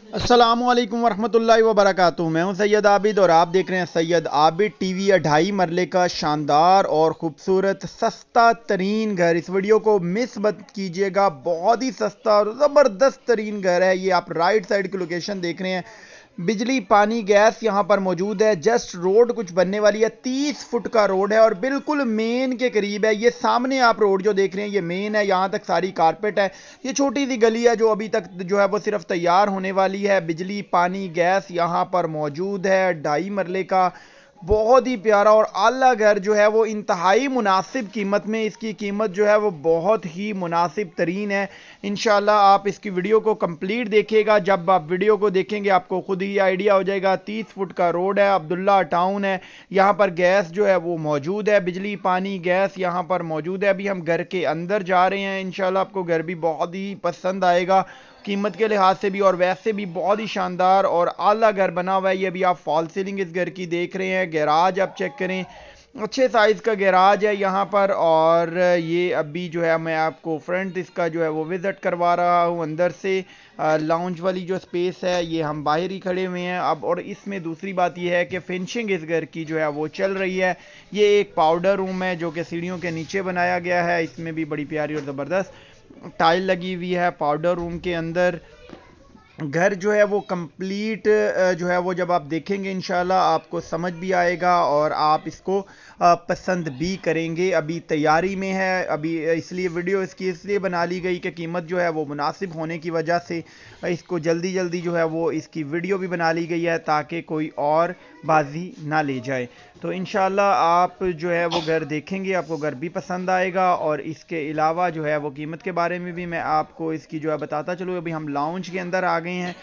अस्सलामुअलैकुम वरहमतुल्लाहि वबरकातुहू। मैं हूं सैयद आबिद और आप देख रहे हैं सैयद आबिद टीवी। 2.5 मरले का शानदार और खूबसूरत सस्ता तरीन घर। इस वीडियो को मिस मत कीजिएगा, बहुत ही सस्ता और ज़बरदस्त तरीन घर है ये। आप राइट साइड की लोकेशन देख रहे हैं। बिजली पानी गैस यहाँ पर मौजूद है। जस्ट रोड कुछ बनने वाली है, 30 फुट का रोड है और बिल्कुल मेन के करीब है। ये सामने आप रोड जो देख रहे हैं ये मेन है, यहाँ तक सारी कारपेट है। ये छोटी सी गली है जो अभी तक जो है वो सिर्फ तैयार होने वाली है। बिजली पानी गैस यहाँ पर मौजूद है। 2.5 मरले का बहुत ही प्यारा और आला घर जो है वो इंतहाई मुनासिब कीमत में। इसकी कीमत जो है वो बहुत ही मुनासिब तरीन है। इंशाल्लाह आप इसकी वीडियो को कंप्लीट देखिएगा। जब आप वीडियो को देखेंगे आपको खुद ही आइडिया हो जाएगा। 30 फुट का रोड है, अब्दुल्ला टाउन है। यहाँ पर गैस जो है वो मौजूद है, बिजली पानी गैस यहाँ पर मौजूद है। अभी हम घर के अंदर जा रहे हैं। इंशाल्लाह आपको घर भी बहुत ही पसंद आएगा, कीमत के लिहाज से भी और वैसे भी बहुत ही शानदार और आला घर बना हुआ है। ये अभी आप फॉल सीलिंग इस घर की देख रहे हैं। गैराज आप चेक करें, अच्छे साइज़ का गैराज है यहाँ पर। और ये अभी जो है मैं आपको फ्रंट इसका जो है वो विज़िट करवा रहा हूँ अंदर से। लाउंज वाली जो स्पेस है ये हम बाहर ही खड़े हुए हैं अब। और इसमें दूसरी बात ये है कि फिनिशिंग इस घर की जो है वो चल रही है। ये एक पाउडर रूम है जो कि सीढ़ियों के नीचे बनाया गया है। इसमें भी बड़ी प्यारी और ज़बरदस्त टाइल लगी हुई है पाउडर रूम के अंदर। घर जो है वो कंप्लीट जो है वो जब आप देखेंगे इंशाल्लाह आपको समझ भी आएगा और आप इसको पसंद भी करेंगे। अभी तैयारी में है अभी, इसलिए वीडियो इसकी इसलिए बना ली गई कि कीमत जो है वो मुनासिब होने की वजह से इसको जल्दी जल्दी जो है वो इसकी वीडियो भी बना ली गई है ताकि कोई और बाजी ना ले जाए। तो इंशाल्लाह आप जो है वो घर देखेंगे आपको घर भी पसंद आएगा। और इसके अलावा जो है वो कीमत के बारे में भी मैं आपको इसकी जो है बताता चलूँ। अभी हम लाउंज के अंदर आ गए हैं।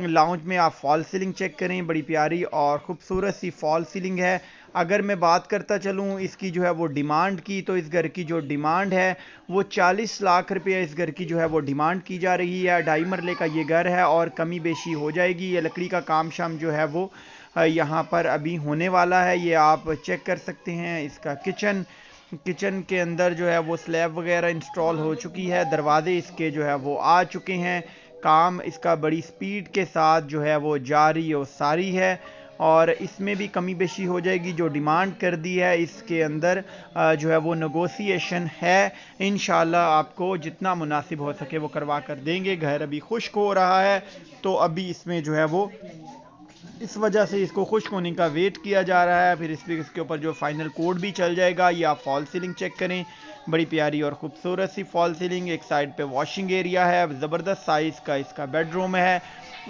लाउंज में आप फॉल सीलिंग चेक करें, बड़ी प्यारी और ख़ूबसूरत सी फॉल सीलिंग है। अगर मैं बात करता चलूँ इसकी जो है वो डिमांड की, तो इस घर की जो डिमांड है वो 40 लाख रुपये इस घर की जो है वो डिमांड की जा रही है। 2.5 मरले का ये घर है और कमी बेशी हो जाएगी। ये लकड़ी का काम शाम जो है वो यहाँ पर अभी होने वाला है। ये आप चेक कर सकते हैं। इसका किचन के अंदर जो है वो स्लैब वगैरह इंस्टॉल हो चुकी है। दरवाजे इसके जो है वो आ चुके हैं। काम इसका बड़ी स्पीड के साथ जो है वो जारी और सारी है। और इसमें भी कमी बेशी हो जाएगी। जो डिमांड कर दी है इसके अंदर जो है वो नेगोशिएशन है। इंशाल्लाह आपको जितना मुनासिब हो सके वो करवा कर देंगे। घर अभी खुश्क हो रहा है तो अभी इसमें जो है वो इस वजह से इसको खुश्क होने का वेट किया जा रहा है। फिर इसके ऊपर जो फाइनल कोड भी चल जाएगा। ये आप फॉल सीलिंग चेक करें, बड़ी प्यारी और खूबसूरत सी फॉल सीलिंग। एक साइड पे वॉशिंग एरिया है, ज़बरदस्त साइज़ का इसका बेडरूम है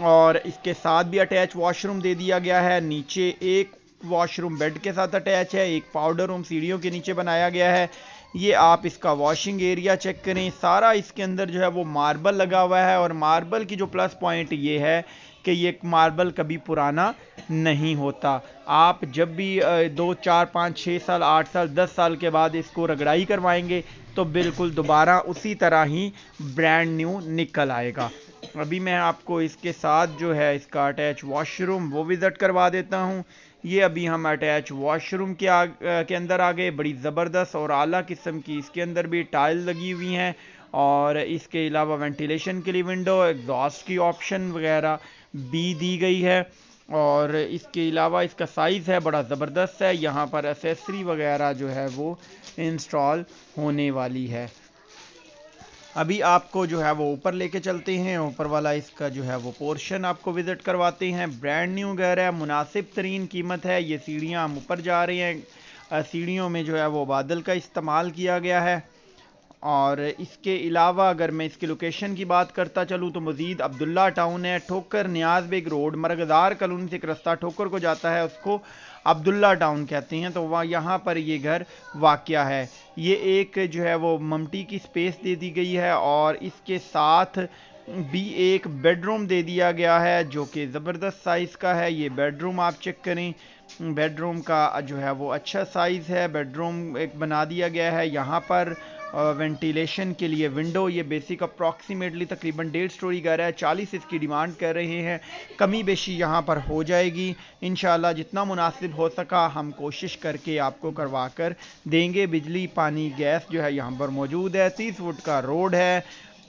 और इसके साथ भी अटैच वॉशरूम दे दिया गया है। नीचे एक वॉशरूम बेड के साथ अटैच है, एक पाउडर रूम सीढ़ियों के नीचे बनाया गया है। ये आप इसका वॉशिंग एरिया चेक करें, सारा इसके अंदर जो है वो मार्बल लगा हुआ है। और मार्बल की जो प्लस पॉइंट ये है कि ये मार्बल कभी पुराना नहीं होता। आप जब भी 2 4 5 6 साल 8 साल 10 साल के बाद इसको रगड़ाई करवाएंगे तो बिल्कुल दोबारा उसी तरह ही ब्रांड न्यू निकल आएगा। अभी मैं आपको इसके साथ जो है इसका अटैच वॉशरूम वो विज़िट करवा देता हूँ। ये अभी हम अटैच वॉशरूम के अंदर आ गए। बड़ी ज़बरदस्त और आला किस्म की इसके अंदर भी टाइल लगी हुई हैं। और इसके अलावा वेंटिलेशन के लिए विंडो, एग्जॉस्ट की ऑप्शन वगैरह भी दी गई है। और इसके अलावा इसका साइज़ है बड़ा ज़बरदस्त है। यहाँ पर एसेसरी वगैरह जो है वो इंस्टॉल होने वाली है। अभी आपको जो है वो ऊपर लेके चलते हैं। ऊपर वाला इसका जो है वो पोर्शन आपको विज़िट करवाते हैं। ब्रांड न्यू घर है, मुनासिब तरीन कीमत है। ये सीढ़ियाँ हम ऊपर जा रहे हैं। सीढ़ियों में जो है वो बादल का इस्तेमाल किया गया है। और इसके अलावा अगर मैं इसकी लोकेशन की बात करता चलूँ तो मज़ीद अब्दुल्ला टाउन है। ठोकर नियाज़ बेग रोड मरगदार कॉलोनी से एक रास्ता ठोकर को जाता है, उसको अब्दुल्ला टाउन कहते हैं। तो वहाँ यहाँ पर ये घर वाक़या है। ये एक जो है वो ममटी की स्पेस दे दी गई है और इसके साथ भी एक बेडरूम दे दिया गया है जो कि ज़बरदस्त साइज़ का है। ये बेडरूम आप चेक करें, बेडरूम का जो है वो अच्छा साइज़ है। बेडरूम एक बना दिया गया है। यहाँ पर वेंटिलेशन के लिए विंडो। ये बेसिक अप्रॉक्सीमेटली तकरीबन 1.5 स्टोरी घर है। 40 इसकी डिमांड कर रहे हैं। कमी बेशी यहाँ पर हो जाएगी इंशाल्लाह। जितना मुनासिब हो सका हम कोशिश करके आपको करवा कर देंगे। बिजली पानी गैस जो है यहाँ पर मौजूद है। 30 फुट का रोड है